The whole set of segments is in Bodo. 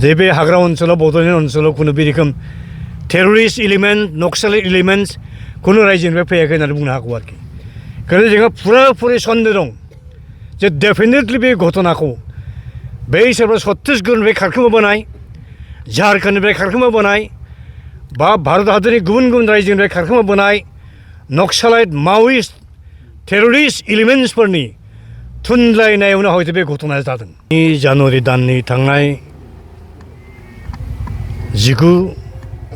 जेबे हाग्रा ओनसोलाव बड'लेण्ड ओनसोलाव खुनु बे रोखोम टेररिस्ट एलिमेन्ट नक्सालाइट एलिमेन्ट्स खुनु रायजोनिफ्राय फैयाखै होननानै बुंनो हागौ आरोखि ओंखायनो जोंहा फुराफुरि सन्देह दं जे डेफिनेटलि बे घटनाखौ बै सोरबा छत्तीसगढ़निफ्राय खारखोमाबोनाय झारखन्डनिफ्राय खारखोमाबोनाय बा भारत हादरनि गुबुन गुबुन रायजोनिफ्राय खारखोमाबोनाय नक्सालाइट मावइस्ट टेररिस्ट एलिमेन्ट्सफोरनि थुनलायनायावनो हयथ' बे घटनाया जादों। जानुवारि दाननि थांनाय 19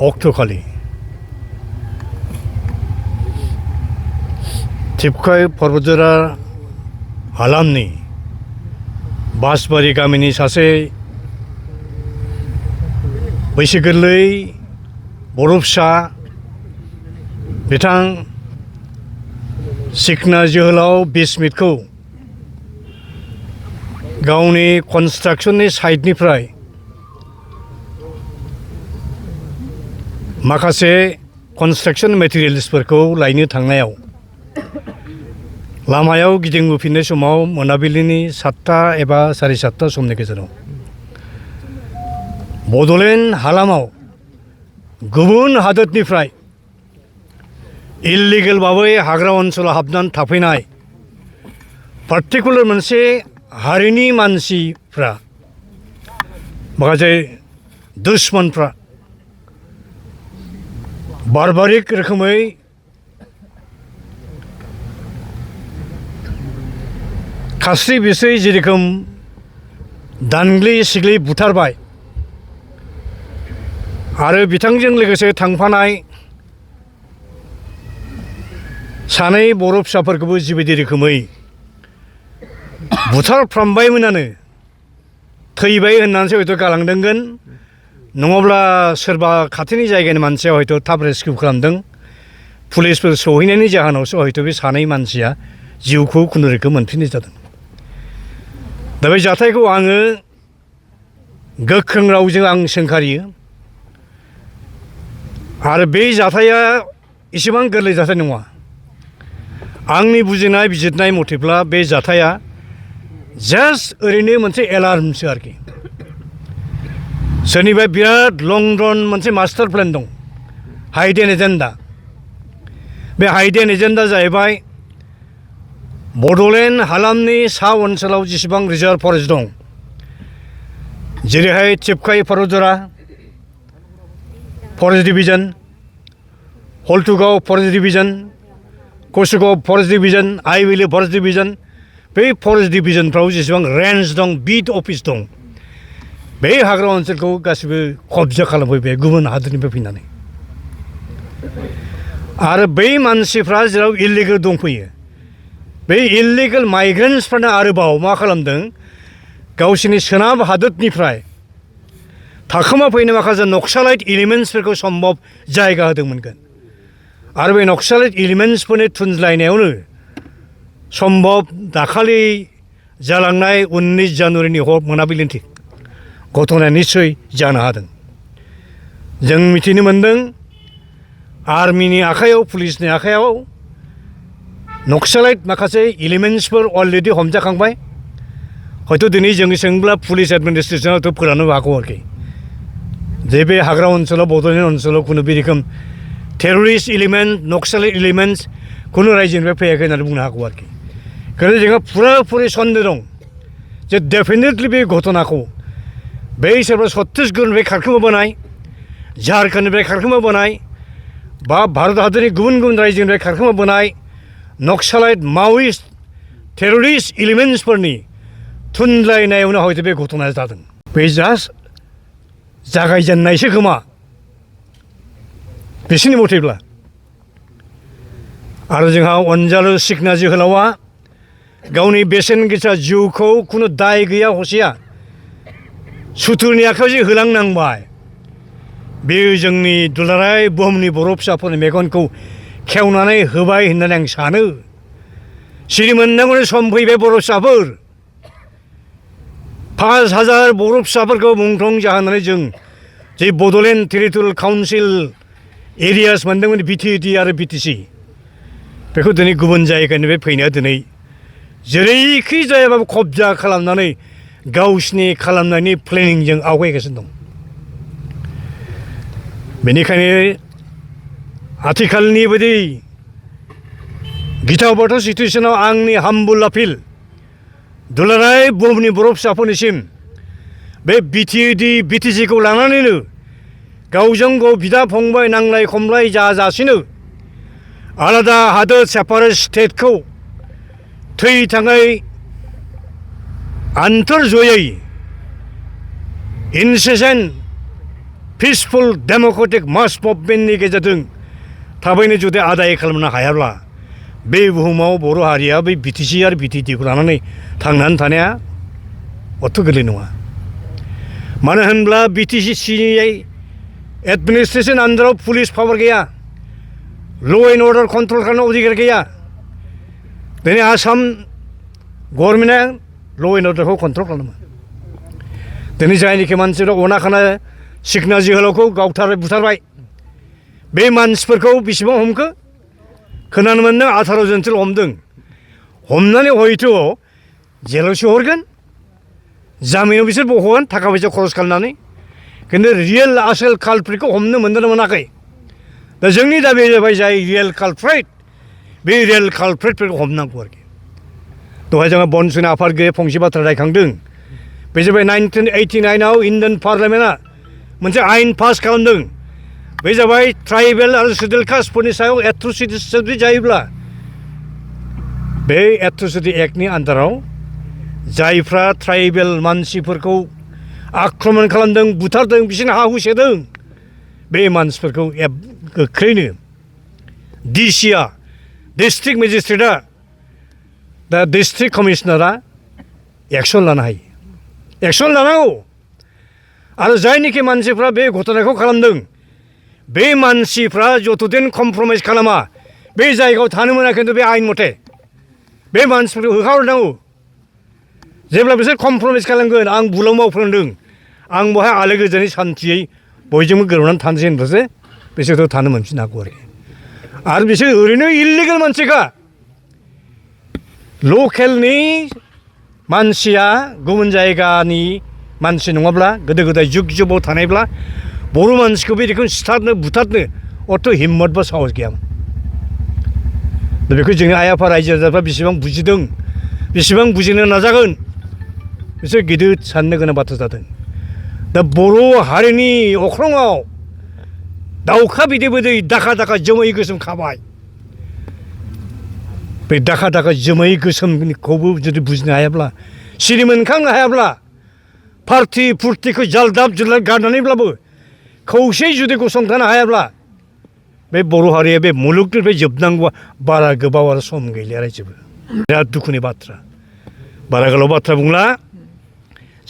अक्ट'खालि थिपखाय पर्बतजरा हालामनि बासबारि गामिनि सासे बैसो गोरलै बर' फिसा बिथां सिखना जोहोलाव बिस्मितखौ गावनि कनस्ट्राक्शननि साइटनिफ्राय माखासे कनस्ट्राक्शन मेटेरियल्सफोरखौ लायनो थांनायाव लामायाव गिदिंबोफिननाय समाव मोनाबिलिनि 7टा एबा 7:30 समनि गेजेराव बड'लेण्ड हालामाव गुबुन हादोरनिफ्राय इल्लिगेल भाबै हाग्रा ओनसोलाव हाबनानै थाफैनाय पार्टिकुलार मोनसे हारिनि मानसिफ्रा माखासे दुश्मनफ्रा बारबारिक रोखोमै खास्रि बिस्रि जेरोखोम दानग्लि सिग्लि बुथारबाय आरो बिथांजों लोगोसे थांफानाय सानै बर' फिसाफोरखौबो जिबायदि रोखोमै बुथारफ्रामबायमोनानो थैबाय होननानैसो हयथ' गालांदोंगोन नङाब्ला सोरबा खाथिनि जायगानि मानसिया हयथ' थाब रेस्किउ खालामदों पुलिसफोर सहैनायनि जाहोनावसो हयथ' बे सानै मानसिया जिउखौ खुनुरोखोम मोनफिननाय जादों। दा बे जाथायखौ आङो गोख्रों रावजों आं सोंखारियो आरो बे जाथाया एसेबां गोरलै जाथाय नङा। आंनि बुजिनाय बिजिरनाय मथेब्ला बे जाथाया जास्ट ओरैनो मोनसे एलार्मसो आरोखि सोरनिबा बिराद लं रन मोनसे मास्टार प्लेन दं हाइडेन एजेन्डा। बे हाइडेन एजेन्डा जाहैबाय बड'लेण्ड हालामनि सा ओनसोलाव जेसेबां रिजार्भ फरेस्ट दं जेरैहाय थिपखाय पर्बतजरा forest division Haltugaon forest division Kachugaon forest division आइविले फरेस्ट डिभिजन बे फरेस्ट डिभिजनफ्राव जेसेबां रेन्ज दं बिट अफिस दं बे हाग्रा ओनसोलखौ गासिबो कब्जा खालामफैबाय गुबुन हादोरनिफ्राय फैनानै आरो बै मानसिफ्रा जेराव इल्लिगेल दंफैयो बे इल्लिगेल माइग्रेन्ट्सफ्रानो आरोबाव मा खालामदों गावसोरनि सोनाब हादोरनिफ्राय थाखोमा फैनाय माखासे नक्सालाइट एलिमेन्ट्सफोरखौ सम्भब जायगा होदोंमोनगोन आरो बे नक्सालाइट एलिमेन्ट्सफोरनि थुनज्लायनायावनो सम्भब दाखालि जालांनाय 19 जानुवारिनि मोनाबिलिनि घटनाया निस्सय जानो हादों। जों मिथिनो मोन्दों आर्मिनि आखायाव पुलिसनि आखायाव नक्सालाइट माखासे एलिमेन्ट्सफोर अलरेडि हमजाखांबाय हयथ' दिनै जों सोंब्ला पुलिस एडमिनिस्ट्रेसनावथ' फोरानो हागौ आरोखि जे बे हाग्रा ओनसोलाव बड'लेण्ड ओनसोलाव खुनु बे रोखोम टेररिस्ट एलिमेन्ट नक्सालाइट एलिमेन्ट्स खुनु रायजोनिफ्राय फैयाखै होननानै बुंनो हागौ आरोखि ओंखायनो जोंहा फुराफुरि सन्देह दं जे डेफिनेटलि बे घटनाखौ बै सोरबा छत्तीसगढ़निफ्राय खारखोमाबोनाय झारखन्डनिफ्राय खारखोमाबोनाय बा भारत हादरनि गुबुन गुबुन रायजोनिफ्राय खारखोमाबोनाय नक्सालाइट मावइस्ट टेररिस्ट एलिमेन्ट्सफोरनि थुनलायनायावनो हयथ' बे घटनाया जादों। बे जास्ट जागायजेननायसो खोमा बिसोरनि मथेब्ला आरो जोंहा अनजालु सिखना जोहोलावा गावनि बेसेन गोसा जिउखौ खुनु दाय गैया हसिया सुथुरनि आखायावसो होलांनांबाय बेयो जोंनि दुलाराय बुहुमनि बर' फिसाफोरनि मेगनखौ खेवनानै होबाय होननानै आं सानो सिरि मोननांगौनि सम फैबाय बर' फिसाफोर 5000 बर' फिसाफोरखौ मुंख्लं जाहोनानै जों जे बड'लेण्ड टेरिटरियेल काउन्सिल एरियास मोनदोंमोन बिटिएडि आरो बिटिसि बेखौ दिनै गुबुन जायगानिफ्राय फैनाया दिनै जेरैखि जायाबाबो कब्जा खालामनानै गावसिनि खालामनायनि प्लेनिंजों आवगायगासिनो दं। बेनिखायनो आथिखालनि बायदि गिथाव बाथाव सिटुएसनाव आंनि हाम्बल आपिल दुलाराय बुहुमनि बर' फिसाफोरनिसिम बे बिटिसिखौ लानानैनो गावजों गाव बिदा फंबाय नांलाय खमलाय जाजासिनो आलादा हादोर सेपारेट स्टेटखौ थै थाङै आन्थोरजयै इनसेसेन्ट पिसफुल डेम'क्रेटिक मास मुभमेन्टनि गेजेरजों थाबैनो जुदि आदाय खालामनो हायाब्ला बे बुहुमाव बर' हारिया बै बिटिसि आरो बिटिटिखौ लानानै थांनानै थानाया अथ' गोरलै नङा। मानो होनब्ला बिटिसि एडमिनिस्ट्रेसन आन्दाराव पुलिस पावार गैया, ल' एन्ड अर्डार कन्ट्रल खालामनो अधिकार गैया। दिनै आसाम गभर्नमेन्टआ ल' एन्ड अर्डारखौ कन्ट्रल खालामो। दिनै जायनिखि मानसिफ्रा अना खाना सिखना जोहोलावखौ गावथारबाय बुथारबाय, बे मानसिफोरखौ बेसेबां हमखो खोनानो मोनदों 18 जनसोल' हमदों। हमनानै हयथ' जेलावसो हरगोन, जामिनाव बिसोर बखगोन थाखा फैसा खरस खालामनानै, खिन्थु रियेल आसोल कालप्रिटखौ हमनो मोनदों मोनाखै। दा जोंनि दाबिया जाबाय जाय रियेल कालप्रिट बे रियेल कालप्रिटफोरखौ हमनांगौ आरोखि। दहाय जोङो बनसुनि आफादगिरि फंसे बाथ्रा रायखांदों, बे जाबाय 1989आव इण्डियान पार्लियामेन्टआ मोनसे आयेन पास खालामदों। बे जाबाय ट्राइबेल आरो सिडिउल कास्टफोरनि सायाव एट्रसिटिस जुदि जायोब्ला बे एट्रसिटि एक्टनि आन्दाराव जायफ्रा ट्राइबेल मानसिफोरखौ आक्रमण खालामदों, बुथारदों, बिसोरनि हा हु सेदों, बे मानसिफोरखौ गोख्रैनो डिसिआ डिस्ट्रिक्ट मेजिस्ट्रेटआ दा डिस्ट्रिक्ट कमिशनारा एक्सन लानो हायो, एक्सन लानांगौ। आरो जायनिखि मानसिफ्रा बे घटनाखौ खालामदों बे मानसिफ्रा जतदिन कमप्रमाइज खालामा बे जायगायाव थानो मोना, खिन्थु बे आयेन मथे बे मानसिफोरखौ होखारहरनांगौ। जेब्ला बिसोर कमप्रमाइज खालामगोन, आं बुलाव मावफ्लांदों, आं बहाय आलो गोजोनै सान्थियै बयजोंबो गोरोबनानै थानोसै होनब्लासो बिसोरथ' थानो मोनफिननो हागौ आरोखि। आरो बिसोर ओरैनो इलिगेल मानसिखा, लकेलनि मानसिया गुबुन जायगानि मानसि नङाब्ला गोदो गोदाय जुग जुगाव थानायब्ला बर' मानसिखौ बेदिखौ सिथारनो बुथारनो अथ' हिम्मत बा साहस गैयामोन। दा बेखौ जोंनि आइ आफा रायजो राजाफ्रा बेसेबां बुजिदों, बेसेबां बुजिनो नाजागोन, बिसोर गिदिर साननो गोनां बाथ्रा जादों। दा बर' हारिनि अख्राङाव दाउखा बिदै बिदै दाखा दाखा जोमै गोसोम खाबाय। बे दाखा दाखा जोमै गोसोमखौबो जुदि बुजिनो हायाब्ला, सिरि मोनखांनो हायाब्ला, पार्टि फुर्तिखौ जालदाब जुलदाब गारनानैब्लाबो खौसेयै जुदि गसंथानो हायाब्ला बे बर' हारिया बे मुलुगनिफ्राय जोबनांगौआ बारा गोबाव आरो सम गैलिया रायजोबो। बिराद दुखुनि बाथ्रा, बारा गोलाव बाथ्रा बुंला।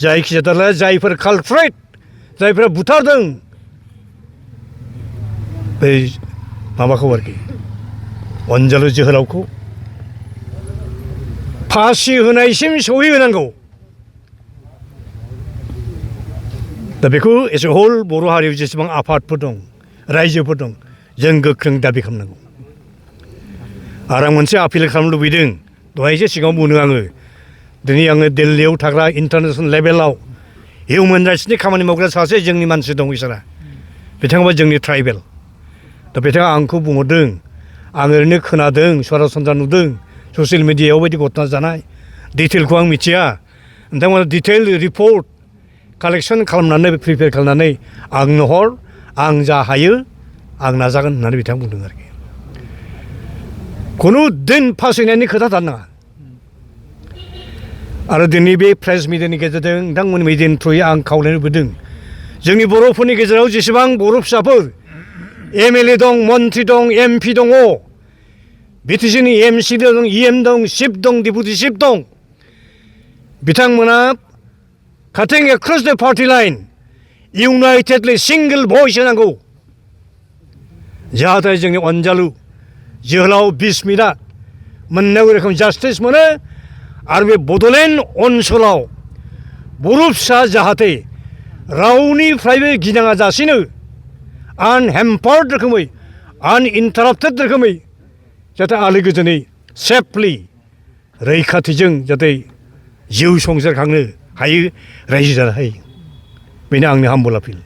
जायखिजाया जायफोर कालप्रिट, जायफोरा बुथारदों बै माबाखौ आरोखि अनजालु जोहोलावखौ फासि होनायसिम सौहैहोनांगौ। दा बेखौ एस ए हल बर' हारियाव जेसेबां आफादफोर दं, रायजोफोर दं, जों गोख्रों दाबि खालामनांगौ। आरो आं मोनसे आपिल खालामनो लुबैदों, दहाय एसे सिगाङाव बुंदों आङो, दिनै आङो दिल्लीयाव थाग्रा इन्टारनेसनेल लेभेलाव हिउमेन राइट्सनि खामानि मावग्रा सासे जोंनि मानसि दं, बिसोरा बिथाङाबा जोंनि ट्राइबेल। दा बिथाङा आंखौ बुंहरदों, आं ओरैनो खोनादों, सरासनस्रा नुदों ससियेल मिडियायाव बायदि घटना जानाय, डिटेलखौ आं मिथिया। नोंथांमोना डिटेल रिपर्ट कालेक्सन खालामनानै प्रिपेयार खालामनानै आंनो हर, आं जा हायो आं नाजागोन होननानै बिथाङा बुंदों आरोखि। खुनु दिन फासयनायनि खोथा थानाङा। आरो दिनै बे प्रेस मिडियानि गेजेरजों नोंथांमोननि मिडियानि थ्रुयै आं खावलायनो लुबैदों, जोंनि बर'फोरनि गेजेराव जेसेबां बर' फिसाफोर एमएलए दं, मन्त्रि दं, एमपि दङ, बिटिसिनि एमसि दं, इएम दं, चिफ दं, डेपुटि चिफ दं, बिथांमोना काटिं एक्रस द पार्टि लाइन इउनाइटेडलि सिंगल भइस होनांगौ, जाहाथे जोंनि अनजालु जोहोलाव बिस्मितआ मोननांगौ रोखोम जास्टिस मोनो। आरो बे बड'लेण्ड ओनसोलाव बर' फिसा जाहाथे रावनिफ्रायबो गिनाङा जासिनो आनहेम्पार्ड रोखोमै, आनइन्टाराप्टेड रोखोमै जाहाथे आलो गोजोनै सेफलि रैखाथिजों जाहाथे जिउ संसार खांनो हायो रायजो जानो हायो बेनो आंनि हाम्बल आपिल